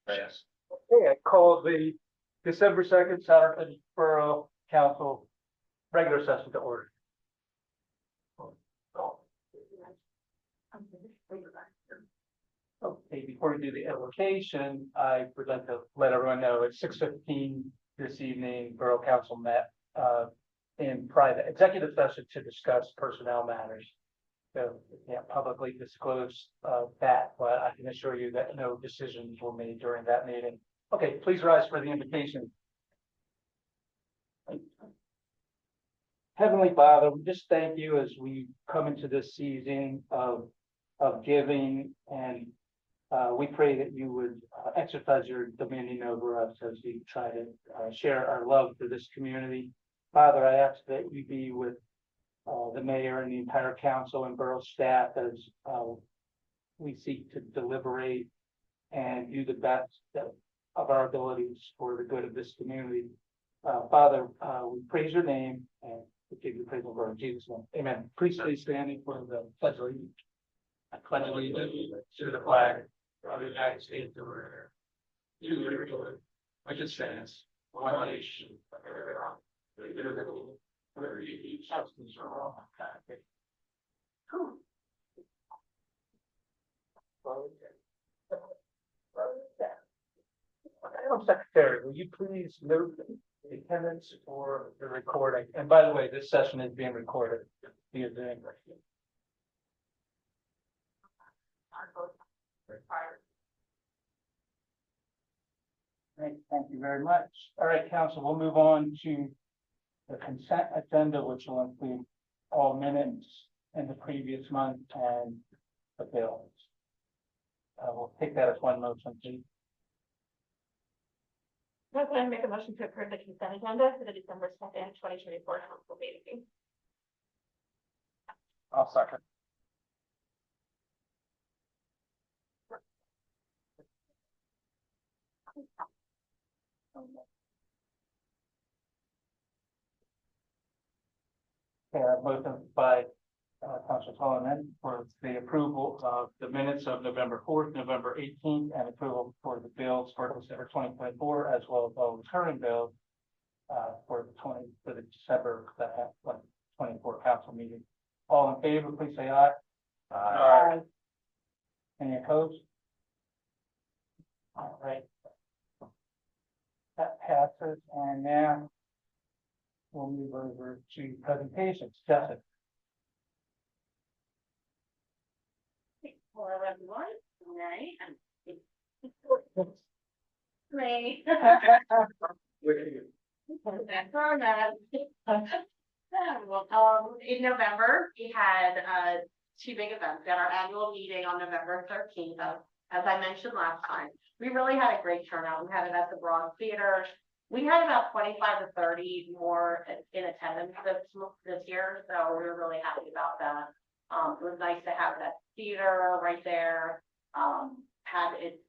Yes. Okay, I call the December 2nd Souderton Borough Council regular session to order. Okay, before we do the invocation, I would like to let everyone know it's 6:15 this evening. Borough Council met in private executive session to discuss personnel matters. So we can't publicly disclose that, but I can assure you that no decisions were made during that meeting. Okay, please rise for the invocation. Heavenly Father, we just thank you as we come into this season of giving, and we pray that you would exercise your dominion over us as we try to share our love for this community. Father, I ask that you be with the mayor and the entire council and borough staff as we seek to deliberate and do the best of our abilities for the good of this community. Father, we praise your name and we give you praise and glory in Jesus' name. Amen. Please stay standing for the pledge of allegiance. I pledge allegiance to the flag of the United States of America, to the republic which it stands, one nation, substance for all. Madam Secretary, will you please note the attendance for the recording? And by the way, this session is being recorded via Zoom. Great, thank you very much. All right, council, we'll move on to the consent agenda, which will include all minutes in the previous month and the bills. We'll take that as one motion, please. I'm going to make a motion to approve the consent agenda for the December 2nd, 2024 council meeting. I'll second. Motion by Councilor Solomon for the approval of the minutes of November 4th, November 18th, and approval for the bills for December 2024, as well as all recurring bills for the December 2024 council meeting. All in favor, please say aye. Aye. Any opposed? All right. That passes, and now we'll move over to presentations. Justin. Hello, everyone. All right. Me. In November, we had two big events. We had our annual meeting on November 13th. As I mentioned last time, we really had a great turnout. We had it at the Borough Theater. We had about 25 to 30 more in attendance this year, so we were really happy about that. It was nice to have that theater right there. Had it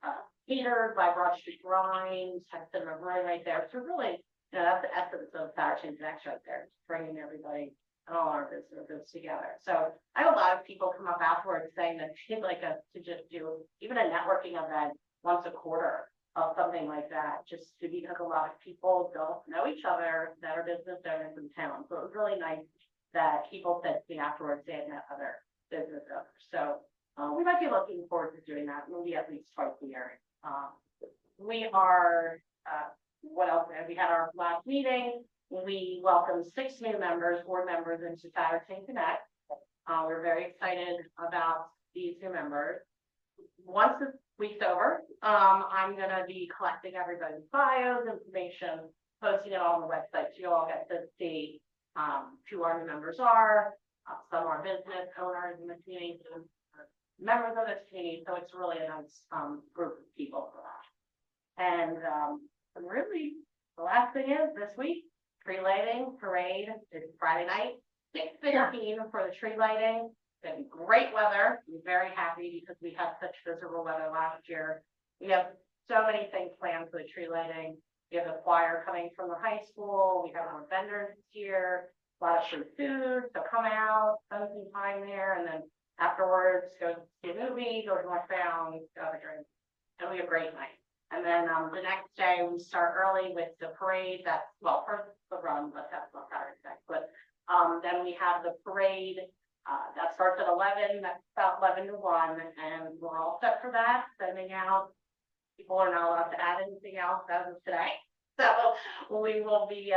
catered by Broad Street Grind, had cinema room right there. So really, that's the essence of Souderton Connection right there, just bringing everybody and all our businesses together. So I had a lot of people come up afterwards saying that they'd like us to just do even a networking event once a quarter of something like that, just because a lot of people don't know each other that are business owners in town. So it was really nice that people said to me afterwards they had met other business owners. So we might be looking forward to doing that maybe at least twice a year. We are, what else? We had our last meeting. We welcomed 6 new members, board members into Souderton Connect. We're very excited about these new members. Once this week's over, I'm going to be collecting everybody's bios, information, posting it all on the website so you all get to see who our new members are. Some are business owners in the community, members of this community, so it's really a nice group of people for that. And really, the last thing is this week, tree lighting parade is Friday night, 6:15 for the tree lighting. It's going to be great weather. I'm very happy because we had such miserable weather last year. We have so many things planned for the tree lighting. We have a choir coming from the high school. We have more vendors this year. A lot of free food, so come out, spend some time there, and then afterwards go see a movie, go to Northbound, go have a drink. It'll be a great night. And then, the next day, we start early with the parade, that's, well, first the run, but that's not Saturday, but, then we have the parade, that starts at 11, that's about 11 to 1, and we're all set for that, sending out. People are not allowed to add anything else as of today, so we will be,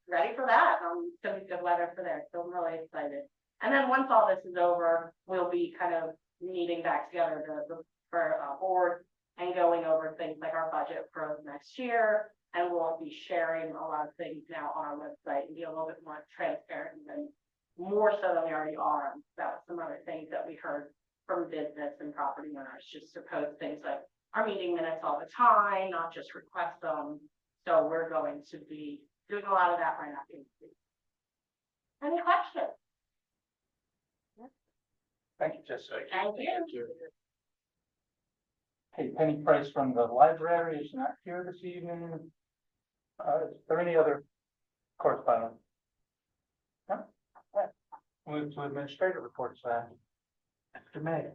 ready for that, it's gonna be good weather for there, so I'm really excited. And then once all this is over, we'll be kind of meeting back together for board and going over things like our budget for next year. And we'll be sharing a lot of things now on our website and be a little bit more transparent and more so than we already are about some other things that we heard from business and property owners, just to post things like our meeting minutes all the time, not just request them. So we're going to be doing a lot of that right now. Any questions? Thank you, Jessica. Thank you. Hey, Penny Price from the library is not here this evening. Is there any other correspondence? No? All right. Move to administrative reports, Mr. May.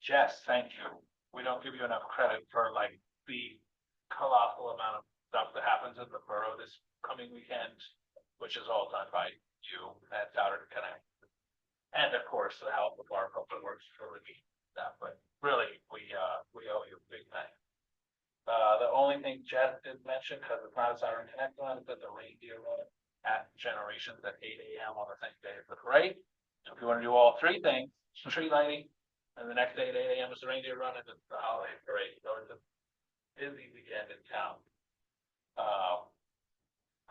Jess, thank you. We don't give you enough credit for like the colossal amount of stuff that happens in the borough this coming weekend, which is all done by you at Souderton Connect. And of course, the help of our public works for that, but really, we owe you a big thank. The only thing Jess did mention, because it's not a Souderton Connect one, is that the reindeer run at Generations at 8 a.m. on the same day as the parade. So if you want to do all three things, tree lighting, and the next day at 8 a.m. is the reindeer run, and the holiday parade. So it's a busy weekend in town.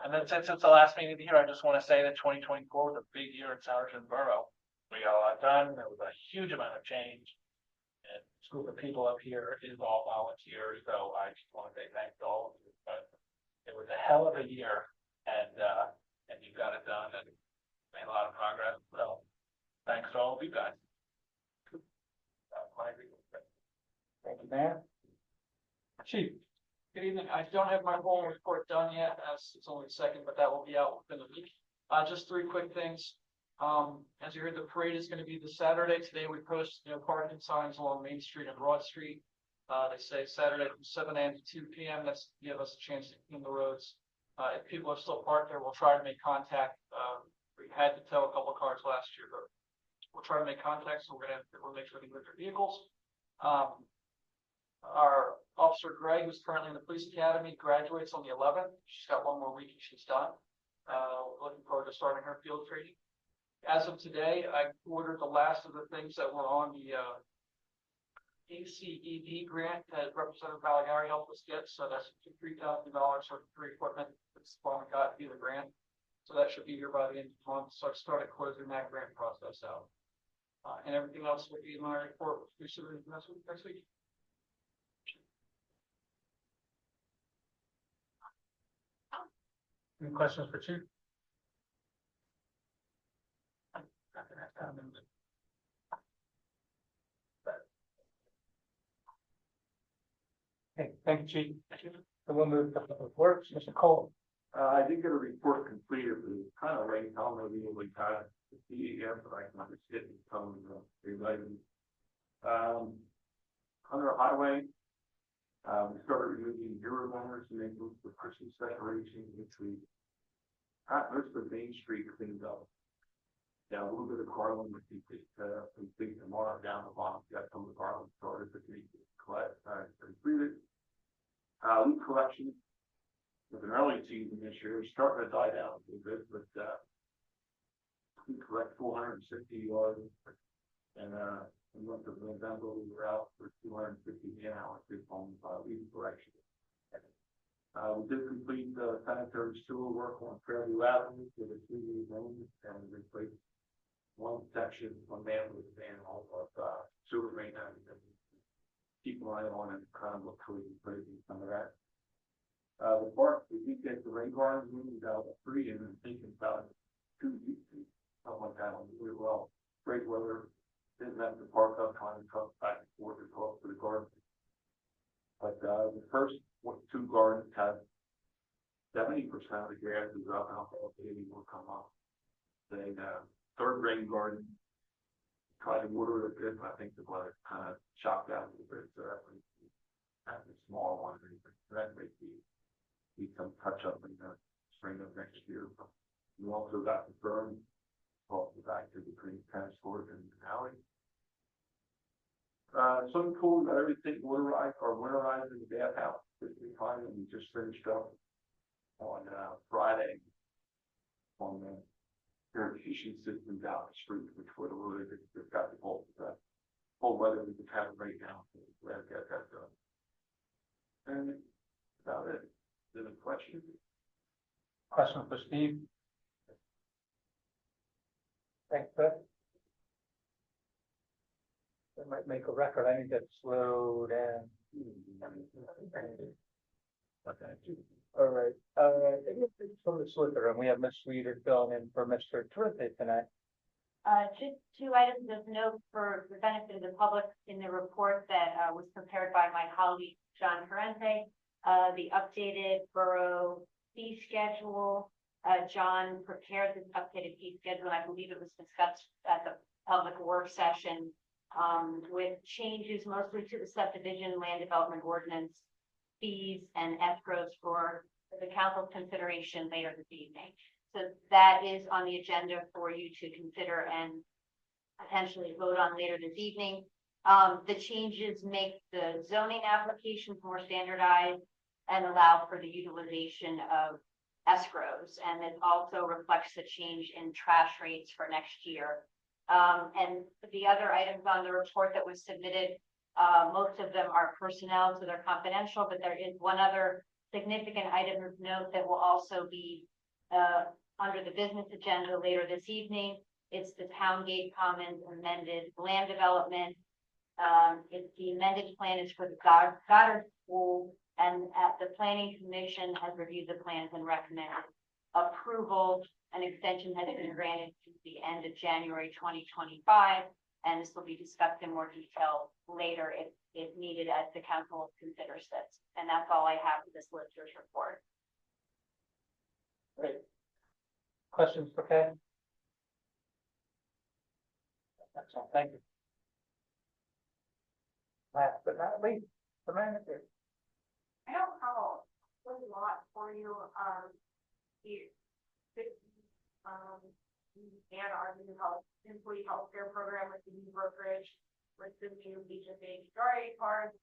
And then since it's the last meeting of the year, I just want to say that 2024 was a big year in Souderton Borough. We got a lot done. There was a huge amount of change. And this group of people up here is all volunteers, so I just want to say thanks to all of you. But it was a hell of a year, and you got it done and made a lot of progress. So thanks to all of you guys. Thank you, man. Chief. Good evening. I don't have my whole report done yet, as it's only the second, but that will be out within a week. Just three quick things. As you heard, the parade is going to be this Saturday. Today we posted parking signs along Main Street and Broad Street. They say Saturday from 7 a.m. to 2 p.m. That's to give us a chance to clean the roads. If people are still parked there, we'll try to make contact. We had to tow a couple of cars last year, but we'll try to make contact. So we're going to make sure they move their vehicles. Our officer Greg, who's currently in the police academy, graduates on the 11th. She's got one more week and she's done. Looking forward to starting her field training. As of today, I ordered the last of the things that were on the ACED grant that Representative Balagari helped us get. So that's $3,000 for free equipment that's the one we got via the grant. So that should be here by the end of the month. So I started closing that grant process out. And everything else will be in my report, which we should be next week. Any questions for Chief? Okay, thank you, Chief. So we'll move to public works, Mr. Cole. I did get a report completed, but it's kind of late, I'll know legally kind of see again, but I can understand some related. Under highway, we started removing zero runners and they moved the Christmas decoration, which we got most of Main Street cleaned up. Now a little bit of Garland, which we could complete tomorrow down the bottom. Got some of the Garland started, but we completed. Loot collection with an early season this year, starting to die down a little bit, but we collect 460 yards, and in the month of November we were out for 250 man-hours on lead collection. We did complete the sanitary sewer work on Fairview Avenue with a 2-year loan and replaced one section from Manwood and all of sewer main and keep an eye on and kind of look for some of that. The park, we did get the rain garden moved out of 3 and thinking about 2 weeks, something like that. We were well, great weather, didn't have to park up, trying to come back and forth to talk to the garden. But the first 2 gardens had 70% of the grass is up, alcohol will come up. Then third rain garden, tried to water it a bit, but I think the weather kind of shocked out a little bit, so that cool, we got everything winterized or winterized in the bathhouse, this is fine, and we just finished up on, Friday. On the irrigation systems out the street, which would have really, they've got the whole weather we can have right now, so glad to get that done. And about it, is there a question? Question for Steve? Thanks, Beth. That might make a record. I need to slow down. All right, from the solicitor, and we have Ms. Reader filling in for Mr. Terrific tonight. Just two items of note for the benefit of the public in the report that was prepared by my colleague, John Ferrante. The updated borough fee schedule. John prepared this updated fee schedule. I believe it was discussed at the public work session with changes mostly to the subdivision land development ordinance fees and escrows for the council's consideration later this evening. So that is on the agenda for you to consider and potentially vote on later this evening. The changes make the zoning applications more standardized and allow for the utilization of escrows. And it also reflects the change in trash rates for next year. And the other items on the report that was submitted, most of them are personnel, so they're confidential, but there is one other significant item of note that will also be under the business agenda later this evening. It's the Town Gate Commons amended land development. It's the amended plan is for the Goddard School, and the Planning Commission has reviewed the plans and recommended approval. An extension has been granted to the end of January 2025, and this will be discussed in more detail later if needed as the council considers this. And that's all I have for this solicitor's report. Great. Questions for Ken? That's all, thank you. Last but not least, the manager. I don't have a lot for you, and our new employee healthcare program with the new brokerage, with the new HSA cards.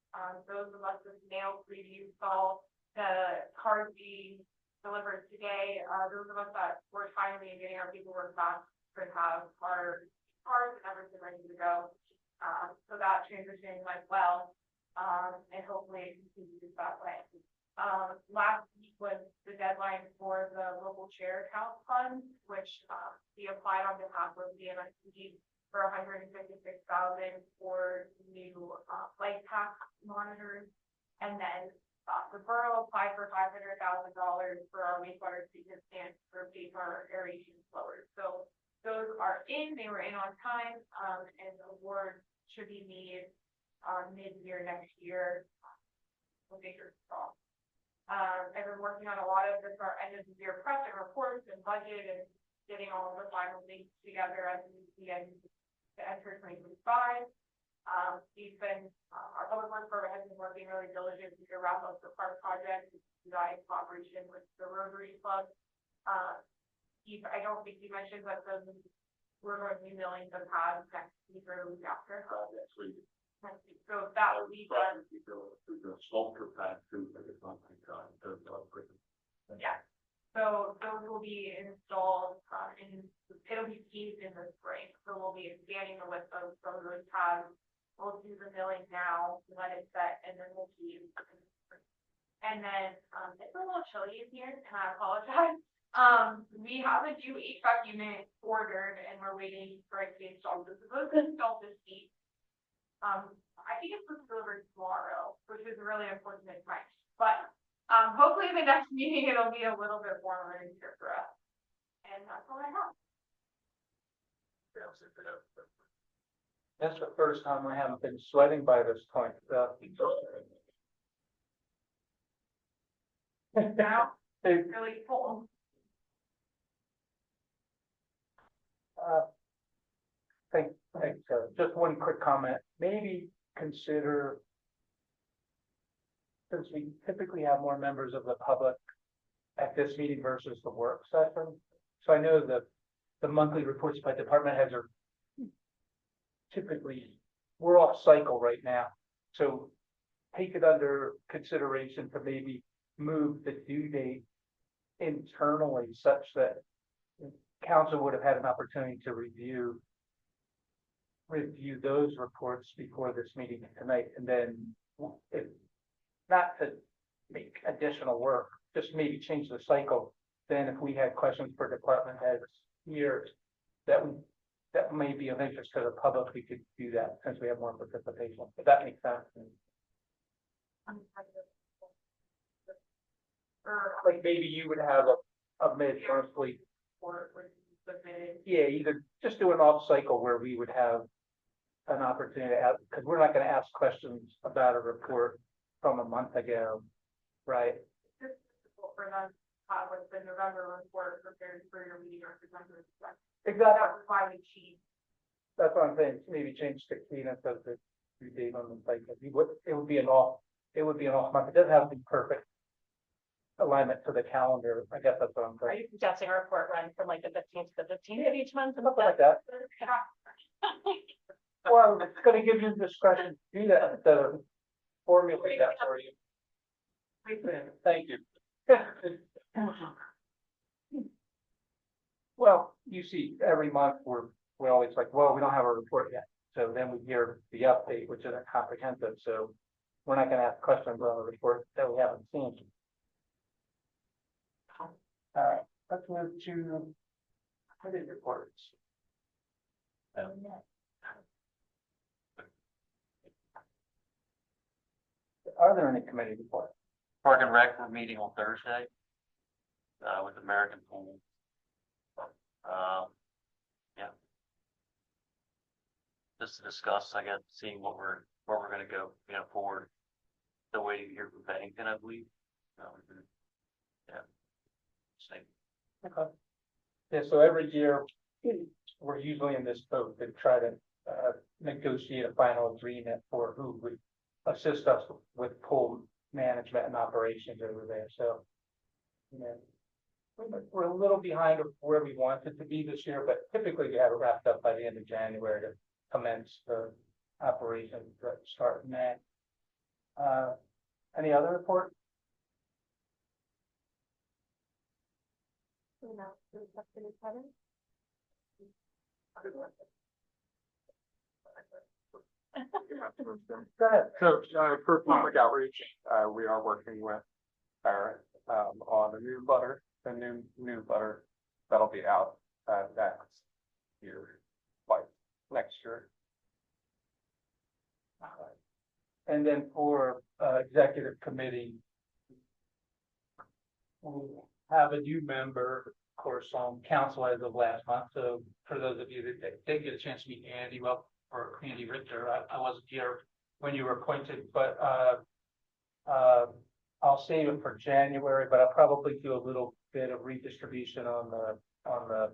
Those of us with mail preview saw the cards being delivered today. Those of us that were timely in getting our paperwork back could have our cards and everything ready to go. So that transition went well, and hopefully it continues that way. Last week was the deadline for the local share account fund, which we applied on behalf of the MSP for $156,000 for new light tax monitors, and then the borough applied for $500,000 for our wastewater treatment plant for paper aeration blowers. So those are in; they were in on time, and the award should be made mid-year next year. We'll make sure it's strong. I've been working on a lot of this, our end of the year press and reports and budget and getting all of the final things together as we get to enter 2025. We've been, our public works program has been working really diligently to wrap up the park project in cooperation with the Rotary Club. Steve, I don't think you mentioned, but we're going to be milling the pads next week or the week after. Next week. So that will be done. The sculpture pad too, like it's not like Yeah. So those will be installed, and it'll be seized in the spring. So we'll be expanding the width of some of those pads. We'll do the milling now, let it set, and then we'll see. And then it's a little chilly in here, and I apologize. We have a new HVAC unit ordered, and we're waiting for it to be installed. It's supposed to install this week. I think it's supposed to deliver tomorrow, which is really unfortunate, right? But hopefully in the next meeting it'll be a little bit warmer in here for us. And that's all I have. That's the first time I haven't been sweating by this point. Now it's really cold. Thanks. Just one quick comment. Maybe consider, since we typically have more members of the public at this meeting versus the work session. So I know that the monthly reports by department heads are typically, we're off cycle right now. So take it under consideration to maybe move the due date internally such that council would have had an opportunity to review those reports before this meeting tonight, and then if not to make additional work, just maybe change the cycle. Then if we had questions for department heads here that may be of interest to the public, we could do that since we have more participation. If that makes sense. Like maybe you would have a mid-monthly. Yeah, either just do an off cycle where we would have an opportunity to ask, because we're not gonna ask questions about a report from a month ago, right? For them, with the November report prepared for your meeting or December. Exactly. Required sheet. That's what I'm saying, maybe change 16 instead of the due date on the cycle. It would be an off month. It doesn't have to be perfect alignment to the calendar. I guess that's what I'm Are saying. you suggesting a report run from like the 15th to the 15th of each month? Something like that. Well, it's gonna give you discretion to do that instead of formulate that for you. Thank you. Well, you see, every month we're always like, well, we don't have a report yet. So then we hear the update, which isn't comprehensive, so we're not gonna ask questions on a report that we haven't seen. All right, let's move to committee reports. Are there any committee reports? Park and Rec, we're meeting on Thursday, with American Pool. Yeah. Just to discuss, I guess, seeing where we're gonna go, forward. The way here from Bennington, I believe. Yeah. Same. Okay. Yeah, so every year, we're usually in this boat to try to negotiate a final agreement for who would assist us with pool management and operations over there, so. We're a little behind of where we wanted to be this year, but typically we have it wrapped up by the end of January to commence the operations that start in May. Any other report? Go ahead. So, for public outreach, we are working with Barrett, on a newsletter, the new newsletter that'll be out, next year, like, next year. And then for executive committee, we have a new member, of course, on council as of last month. So for those of you that didn't get a chance to meet Andy, well, or Andy Richter, I wasn't here when you were appointed, but I'll save it for January, but I'll probably do a little bit of redistribution on the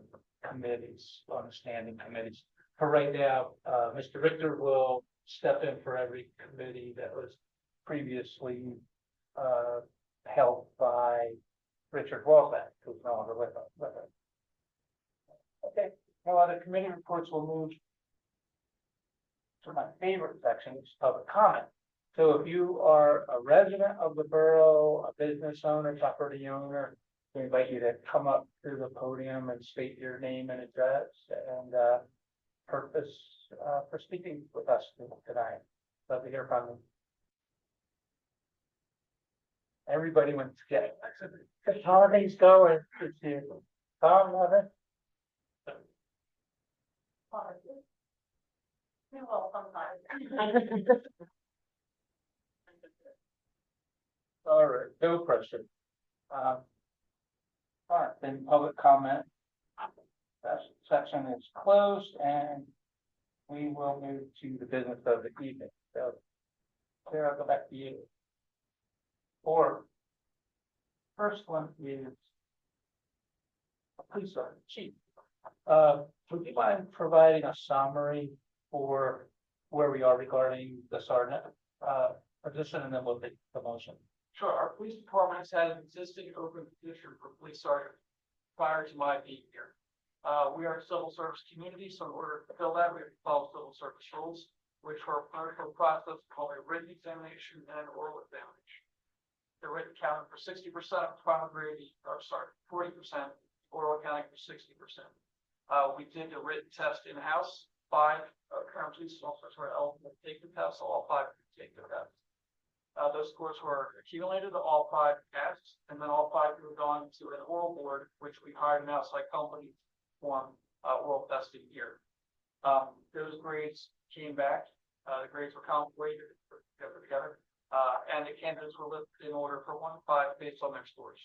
committees, on the standing committees. For right now, Mr. Richter will step in for every committee that was previously held by Richard Walbeck, who's no longer with us. Okay, no other committee reports. Will move to my favorite section, which is public comment. So if you are a resident of the borough, a business owner, property owner, we invite you to come up to the podium and state your name and address and purpose for speaking with us tonight. Love to hear from you. Everybody wants to get the holidays going. Tom, love it. Well, sometimes. All right, no question. All right, then public comment. That section is closed and we will move to the business of the evening. So, Claire, I'll go back to you. First one is police sergeant chief. Would you mind providing a summary for where we are regarding the sergeant position, and then we'll take the motion. Sure, our police department has had an existing open position for police sergeant prior to my being here. We are a civil service community, so in order to fill that, we have to follow civil service rules. which were part of a process called a written examination and an oral examination. The written accounting for 60% of final grade, or sorry, 40%, oral accounting for 60%. We did the written test in-house. 5 current police officers were eligible to take the test, so all 5 could take the test. Those scores were accumulated, all 5 passed, and then all 5 moved on to an oral board, which we hired an outside company to perform oral testing here. Those grades came back, the grades were calculated together, and the candidates were listed in order from 1 to 5 based on their scores.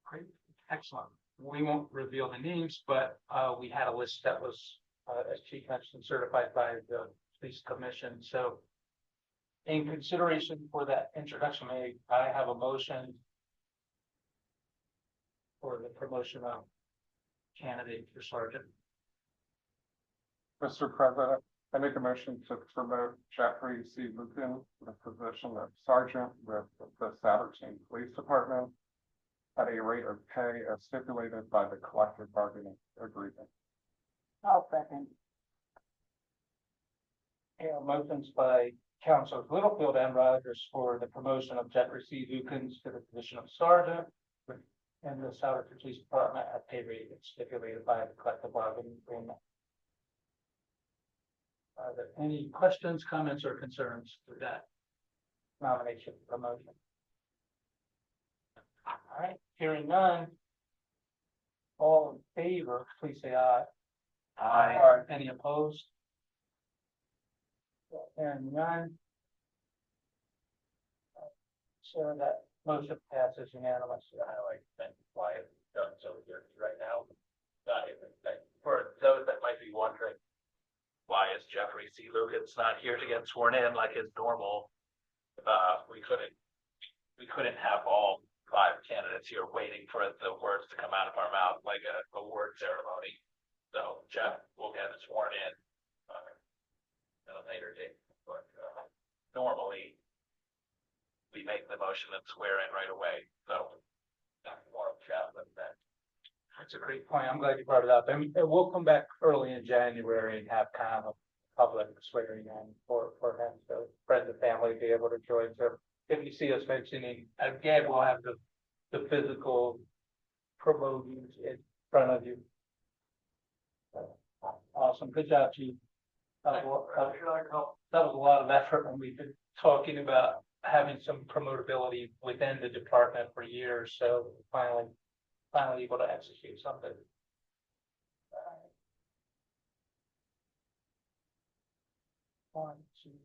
Great, excellent. We won't reveal the names, but we had a list that was, as Chief mentioned, certified by the police commission. So in consideration for that introduction, I have a motion for the promotion of candidate for sergeant. Mr. President, I make a motion to promote Jeffrey C. Lucan to the position of sergeant with the Souderton Police Department at a rate of pay as stipulated by the collective bargaining agreement. I'll second. Motions by Councilors Littlefield and Rogers for the promotion of Jeffrey C. Lukens to the position of sergeant in the Souderton Police Department at pay rate as stipulated by the collective bargaining agreement. Are there any questions, comments, or concerns for that nomination promotion? All right, hearing none. All in favor, please say aye. Aye. Or any opposed? Hearing none. So that motion passes unanimously. I like to thank Wyatt Jones over here right now. For those that might be wondering, why is Jeffrey C. Lucan's not here to get sworn in like his normal? We couldn't have all 5 candidates here waiting for the words to come out of our mouth like a award ceremony. So Jeff will get sworn in at a later date, but normally we make the motion and swear in right away. So that's more of Jeff than that. That's a great point. I'm glad you brought it up. And we'll come back early in January and have kind of a public swearing in for him. So friends and family be able to join. So if you see us mentioning, again, we'll have the physical promotions in front of you. Awesome. Good job, Chief. That was a lot of effort when we've been talking about having some promotability within the department for years. So finally able to execute something. One, two,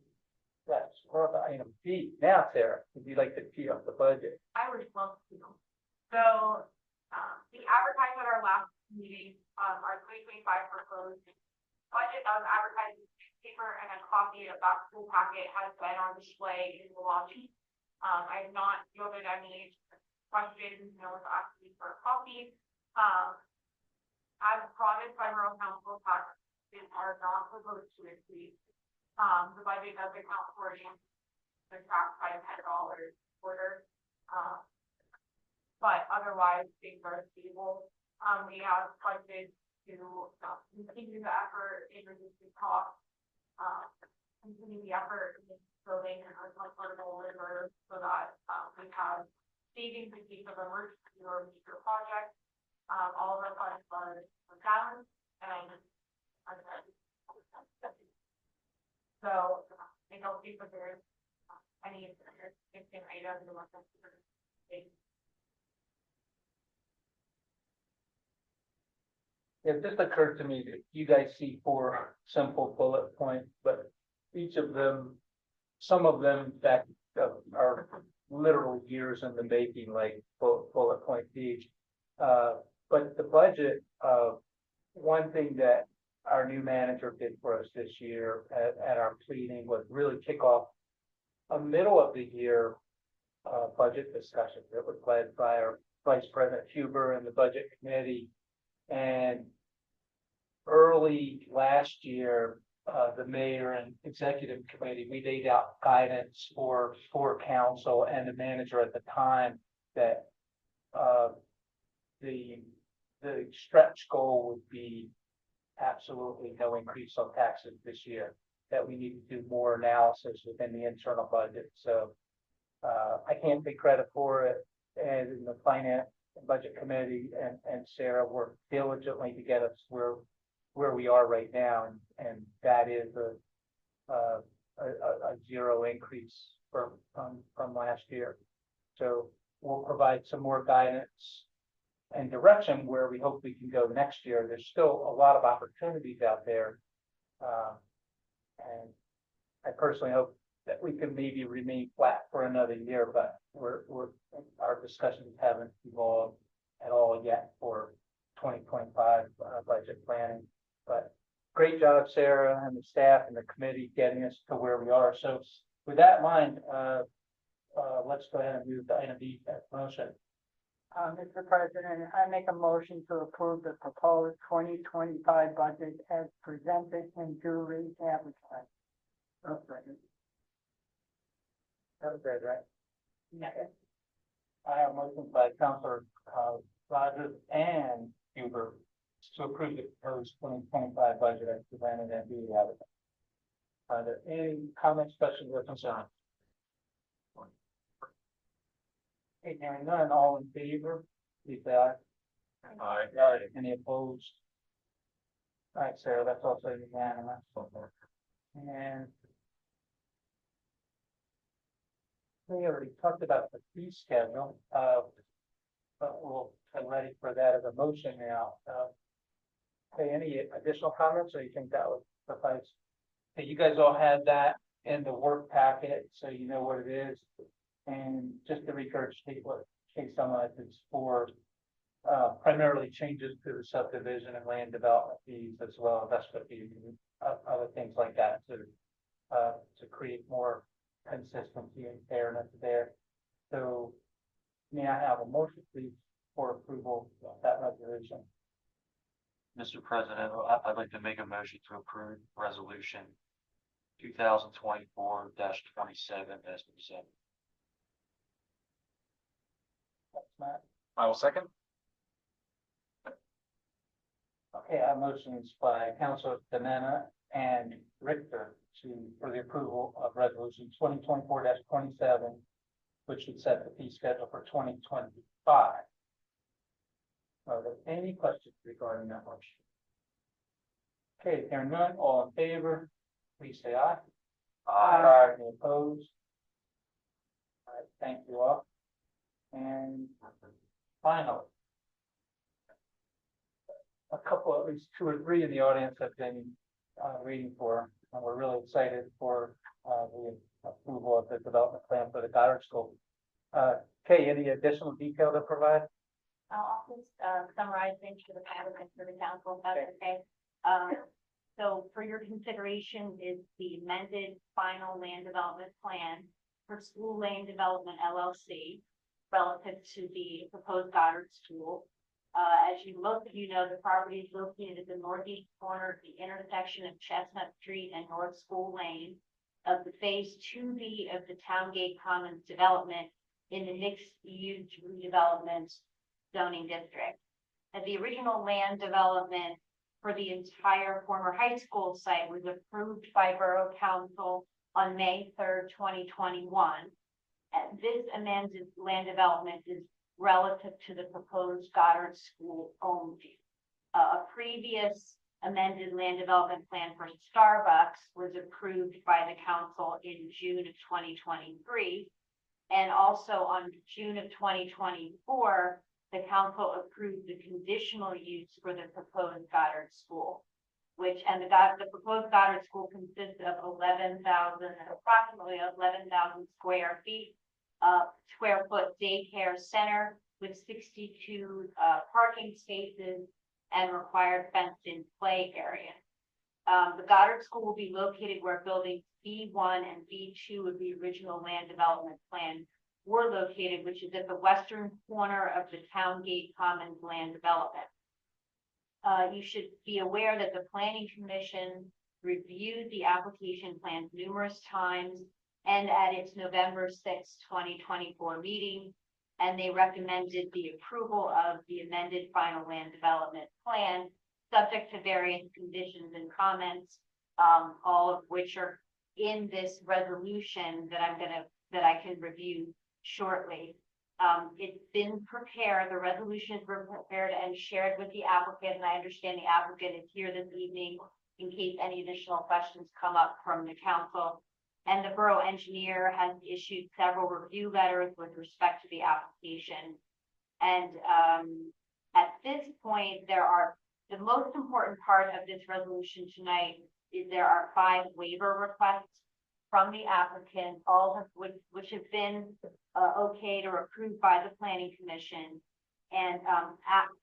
that's for the item B. Now, Sarah, would you like to tee up the budget? I would love to. So, we advertised at our last meeting, our 2025 proposed budget that was advertised in the newspaper, and a copy of that full packet has been on display in the lobby. I have not yielded any questions, no one's asked me for a copy. As promised by Borough Council, taxes are not proposed to increase. The budget does account for the tax by $10 quarter. But otherwise, things are stable. We have budgeted to continue the effort in reducing costs, continue the effort in building an affordable river so that we have savings in case of emergency or major projects. All of our funds are down and so I don't think that there's any significant items in what It just occurred to me that you guys see 4 simple bullet points, but each of them, some of them in fact are literal years in the making, like bullet point each. But the budget, one thing that our new manager did for us this year at our pleading was really kick off a middle of the year budget discussion that was led by our Vice President Huber and the Budget Committee. And early last year, the mayor and executive committee, we laid out guidance for council and the manager at the time that the stretch goal would be absolutely no increase on taxes this year, that we need to do more analysis within the internal budget, so. I can't take credit for it, and in the finance and budget committee and Sarah worked diligently to get us where we are right now, and that is a zero increase from last year. So we'll provide some more guidance and direction where we hope we can go next year. There's still a lot of opportunities out there. And I personally hope that we can maybe remain flat for another year, but our discussions haven't evolved at all yet for 2025 budget planning. But great job, Sarah and the staff and the committee getting us to where we are. So with that in mind, let's go ahead and move to item B, motion. Mr. President, I make a motion to approve the proposed 2025 budget as presented and duly advertised. That was good, right? Yeah. I have a motion by Councilor Rogers and Huber to approve the proposed 2025 budget as presented and duly advertised. Are there any comments, questions, or concerns? Okay, hearing none, all in favor, please say aye. Aye. Any opposed? All right, Sarah, that's also unanimous. And we already talked about the fee schedule, but we'll get ready for that as a motion now. Okay, any additional comments, or you think that would suffice? Okay, you guys all had that in the work packet, so you know what it is. And just to regurgitate what Kate summarizes for primarily changes to the subdivision and land development fees, as well as investment fees and other things like that to create more consistency and fairness there. So may I have a motion, please, for approval of that resolution? Mr. President, I'd like to make a motion to approve resolution 2024-27 as presented. That's Matt. I will second. Okay, our motions by Councilor Banana and Richter for the approval of resolution 2024-27, which would set the fee schedule for 2025. Are there any questions regarding that motion? Okay, hearing none, all in favor, please say aye. Aye. Any opposed? All right, thank you all. And finally, a couple, at least 2 or 3 in the audience have been waiting for, and we're really excited for the approval of the development plan for the Goddard School. Kay, any additional detail to provide? I'll just summarize things for the public and for the council, if that's okay. So for your consideration is the amended final land development plan for School Lane Development LLC relative to the proposed Goddard School. As most of you know, the property is located at the northeast corner of the intersection of Chestnut Street and North School Lane of the Phase 2B of the Towngate Commons development in the mixed-use redevelopment zoning district. And the original land development for the entire former high school site was approved by Borough Council on May 3rd, 2021. And this amended land development is relative to the proposed Goddard School only. A previous amended land development plan for Starbucks was approved by the council in June of 2023. And also on June of 2024, the council approved the conditional use for the proposed Goddard School, the proposed Goddard School consists of approximately 11,000 square foot daycare center with 62 parking spaces and required fenced-in play area. The Goddard School will be located where buildings B1 and B2 of the original land development plan were located, which is at the western corner of the Towngate Commons land development. You should be aware that the Planning Commission reviewed the application plans numerous times and at its November 6, 2024 meeting, and they recommended the approval of the amended final land development plan subject to various conditions and comments, all of which are in this resolution that that I can review shortly. It's been prepared, the resolution has been prepared and shared with the applicant, and I understand the applicant is here this evening in case any additional questions come up from the council. And the borough engineer has issued several review letters with respect to the application. And at this point, the most important part of this resolution tonight is there are 5 waiver requests from the applicant, all of which have been okayed or approved by the planning commission. And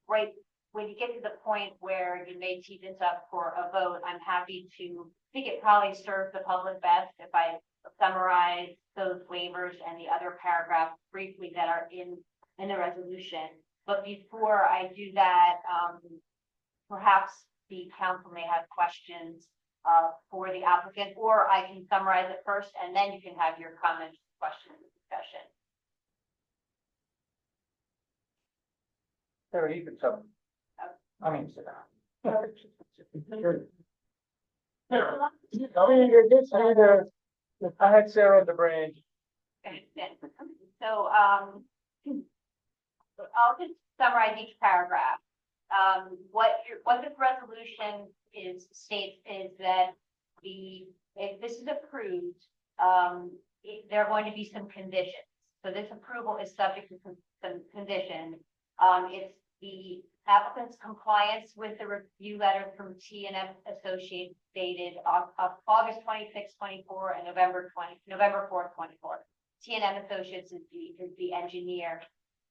right when you get to the point where you may tee this up for a vote, I'm happy to, I think it probably serves the public best if I summarize those waivers and the other paragraphs briefly that are in the resolution. But before I do that, perhaps the council may have questions for the applicant, or I can summarize it first and then you can have your comments, questions, and discussion. Sarah, you can tell. I mean, sit down. I mean, you're just either, I had Sarah on the brain. So, I'll just summarize each paragraph. What this resolution states is that if this is approved, there are going to be some conditions. So this approval is subject to some conditions. It's the applicant's compliance with the review letter from T&M Associates dated August 26, 24 and November 4th, 24. T&M Associates is the engineer.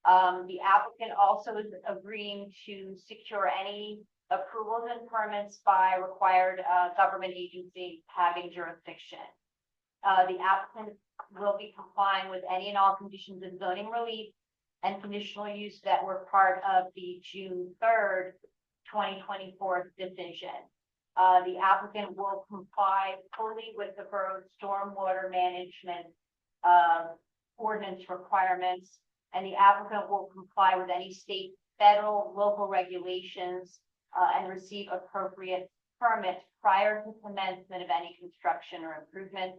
The applicant also is agreeing to secure any approvals and permits by required government agency having jurisdiction. The applicant will be complying with any and all conditions of zoning relief and conditional use that were part of the June 3rd, 2024 decision. The applicant will comply fully with the borough's stormwater management ordinance requirements, and the applicant will comply with any state, federal, local regulations and receive appropriate permits prior to commencement of any construction or improvement.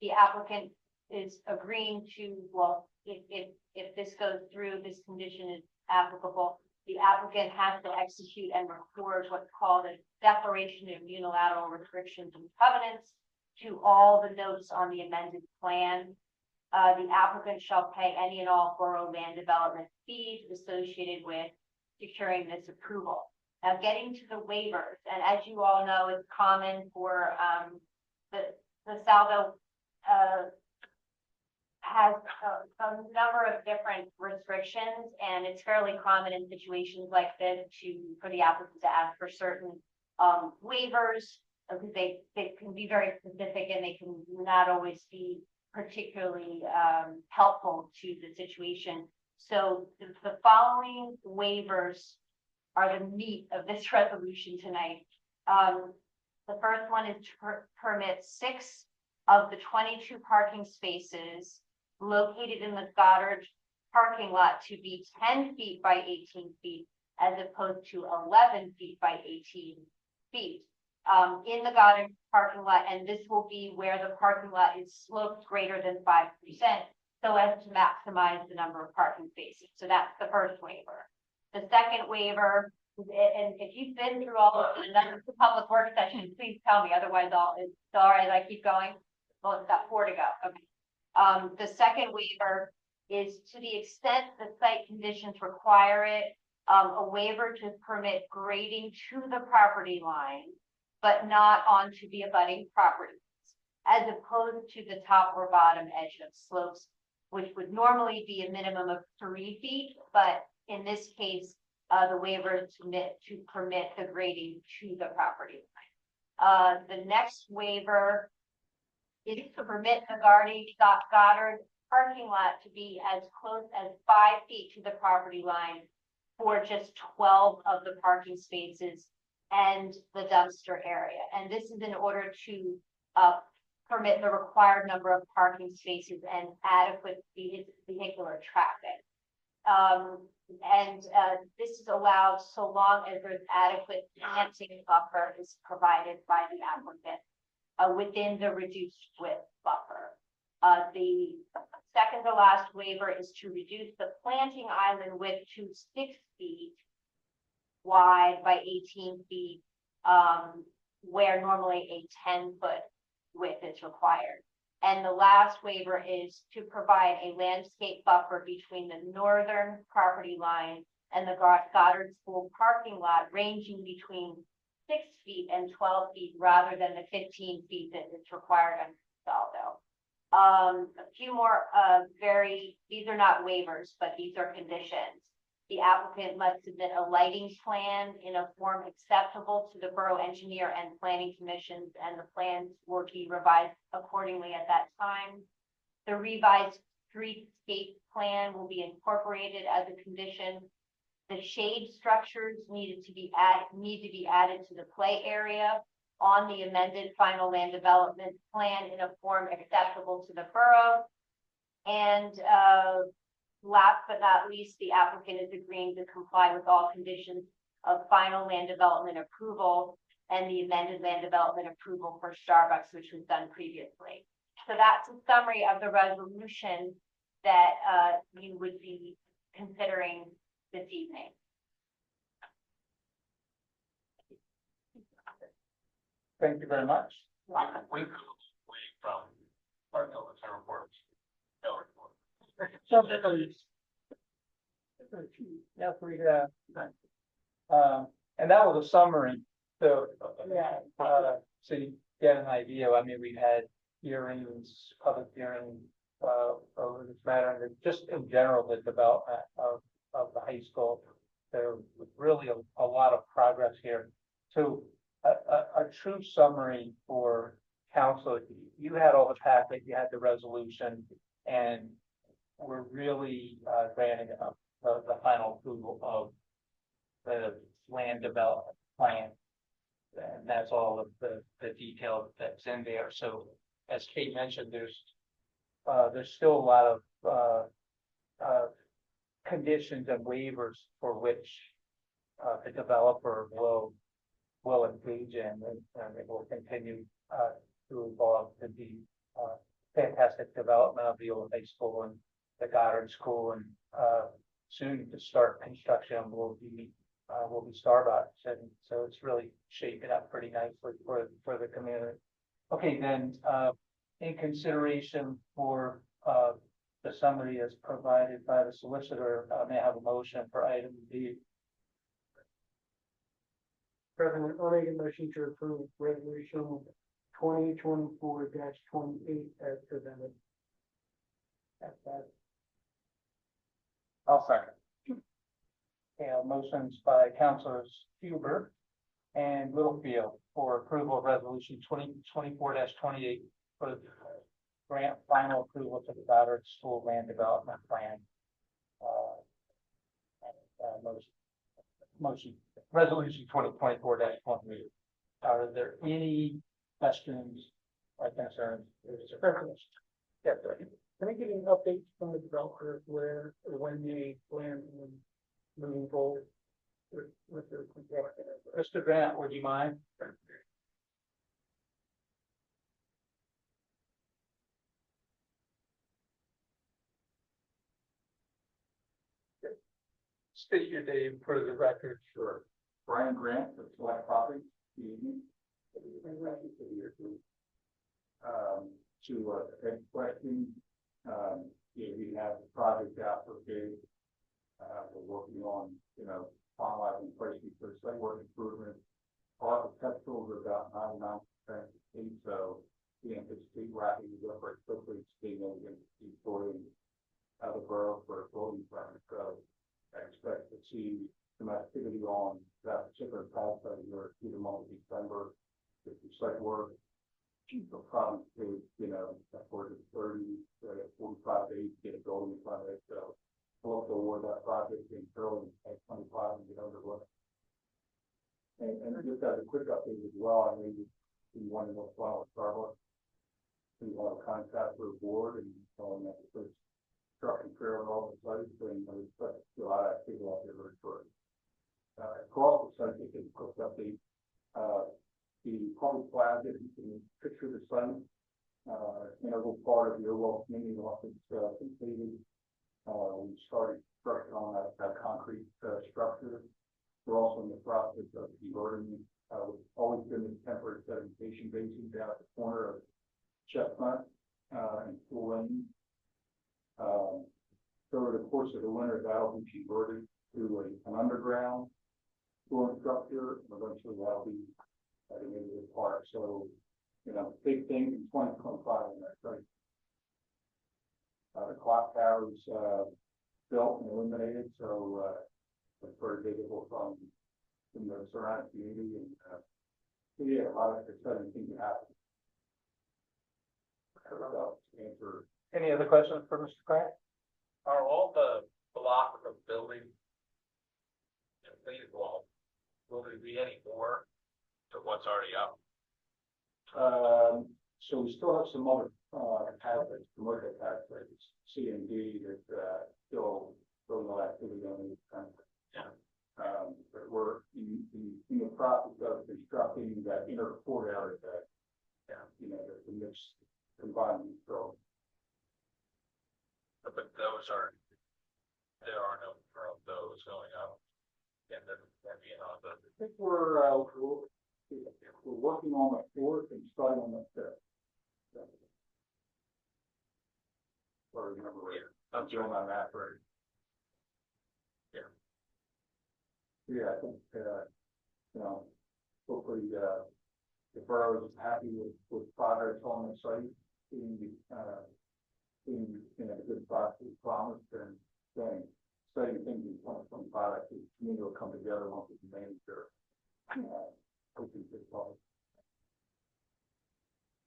The applicant is agreeing to, well, if this goes through, this condition is applicable, the applicant has to execute and record what's called a declaration of unilateral restrictions and covenants to all the notes on the amended plan. The applicant shall pay any and all borough land development fees associated with securing this approval. Now, getting to the waivers, and as you all know, it's common for the Saldo has a number of different restrictions, and it's fairly common in situations like this for the applicant to ask for certain waivers, because they can be very specific and they can not always be particularly helpful to the situation. So the following waivers are the meat of this resolution tonight. The first one is to permit 6 of the 22 parking spaces located in the Goddard parking lot to be 10 feet by 18 feet, as opposed to 11 feet by 18 feet. In the Goddard parking lot, and this will be where the parking lot is sloped greater than 5%, so as to maximize the number of parking spaces. So that's the first waiver. The second waiver, and if you've been through all of the public work sessions, please tell me, otherwise it's all right, I keep going. Well, it's got 4 to go. Okay. The second waiver is to the extent the site conditions require it, a waiver to permit grading to the property line, but not onto the abutting properties, as opposed to the top or bottom edge of slopes, which would normally be a minimum of 3 feet, but in this case, the waiver is to permit the grading to the property line. The next waiver is to permit the Goddard parking lot to be as close as 5 feet to the property line for just 12 of the parking spaces and the dumpster area. And this is in order to permit the required number of parking spaces and adequate vehicular traffic. This is allowed so long as there's adequate planting buffer is provided by the applicant within the reduced width buffer. The second to last waiver is to reduce the planting island width to 6 feet wide by 18 feet, where normally a 10-foot width is required. And the last waiver is to provide a landscape buffer between the northern property line and the Goddard School parking lot, ranging between 6 feet and 12 feet rather than the 15 feet that is required under Saldo. A few more these are not waivers, but these are conditions. The applicant must submit a lighting plan in a form acceptable to the Borough Engineer and Planning Commissions, and the plans will be revised accordingly at that time. The revised streetscape plan will be incorporated as a condition. The shade structures need to be added to the play area on the amended final land development plan in a form acceptable to the borough. And last but not least, the applicant is agreeing to comply with all conditions of final land development approval and the amended land development approval for Starbucks, which was done previously. So that's a summary of the resolution that you would be considering this evening. Thank you very much. We from our military reports. Yes, we have. And that was a summary, so, so you get an idea. I mean, we've had hearings, public hearings, over this matter, and just in general, the development of the high school. So really a lot of progress here. So a true summary for council, you had all the packet, you had the resolution, and we're really granting the final approval of the land development plan. And that's all of the detail that's in there. So as Kate mentioned, there's still a lot of conditions and waivers for which the developer will engage in, and it will continue to evolve to be fantastic development of the old high school and the Goddard School, and soon to start construction will be Starbucks, and so it's really shaping up pretty nicely for the community. Okay, then in consideration for the summary as provided by the solicitor, may I have a motion for item D? President, I'll make a motion to approve resolution 2024-28 as presented. I'll second. Okay, motions by Councilors Huber and Littlefield for approval of resolution 2024-28 for the grant final approval to the Goddard School Land Development Plan. Motion resolution 2024-28. Are there any questions or concerns? Yes, can I get an update from the developer where or when they plan on moving forward with their construction? Mr. Grant, would you mind? State your name for the record. Sure. Brian Grant, of Select Property. To next question, we have the project out for bid. We're working on, finalizing pricing for site work improvement. Architectural is about 99% complete, so we anticipate wrapping it up very quickly, being able to keep sorting the borough for a building permit. So I expect to see some activity on that particular project here through the month of December with the site work. So probably take, upwards of 30 to 45 days to get a building permit. So we'll award that project in early 2025 and get underway. And just as a quick update as well, I know you want to know about Starbucks. We want to contact their board and tell them that the first truck and trailer and all the sites, and there's a lot of activity out there very short. Across the site, they can quick update, the public plaza, you can picture the site, integral part of the overall community office, completed. We started construction on that concrete, structure. We're also in the process of converting, we've always been this temporary sedimentation basin down at the corner of Chestnut, and School Lane. So over the course of the winter, that'll be converted to an underground cooling structure, and eventually that'll be at an individual park. So, big thing in 2025 in that site. The clock tower is built and illuminated, so it's very visible from the surrounding community, and yeah, a lot of exciting things happen. Answer. Any other questions for Mr. Grant? Are all the blocks of building completed? Well, will there be any more to what's already up? So we still have some other, pathways, commercial pathways, C and D that, still no activity on these kind of. Yeah. But we're in the process of constructing that inner court area that, the mix combined, so. But there are no more of those going up. And then being on the. I think we're working on the fourth and starting on the fifth. Or remember, I'm doing on that, right? Yeah. Yeah, I think, hopefully, the borough is happy with progress on the site, being a good process promised, and saying, exciting things in 2025, I think the community will come together once we manage their, hoping to solve.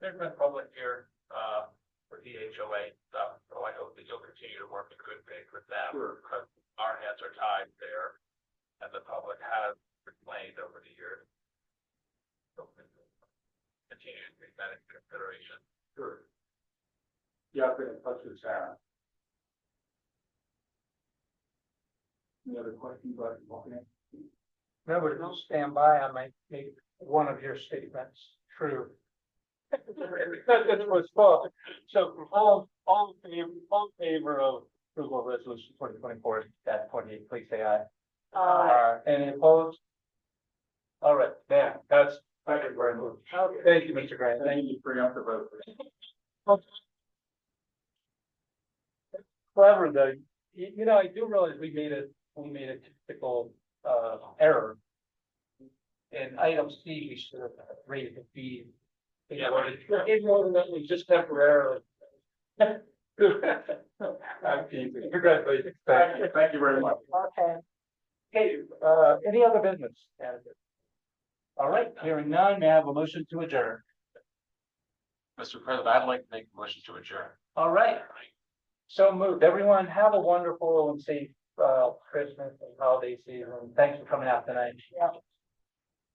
There's been public here, for the HOA stuff, so I hope that you'll continue to work in good faith with them. Sure. Because our hands are tied there, and the public has complained over the years. So continue to take that into consideration. Sure. Yeah, I've been in touch with Sarah. Any other questions about walking in? No, but if you'll stand by, I might make one of your statements true. That was false. So all in favor of approval of resolution 2024-28, please say aye. Any opposed? All right, there, thank you very much. Thank you, Mr. Grant. Thank you for your vote. Clever though, I do realize we made a typical error. In item C, we should have raised the fee. It just temporarily. I'm teasing. Congratulations. Thank you very much. Okay. Okay, any other business? All right, hearing none, may I have a motion to adjourn? Mr. President, I'd like to make a motion to adjourn. All right. So moved. Everyone have a wonderful and safe Christmas and holiday season. Thanks for coming out tonight.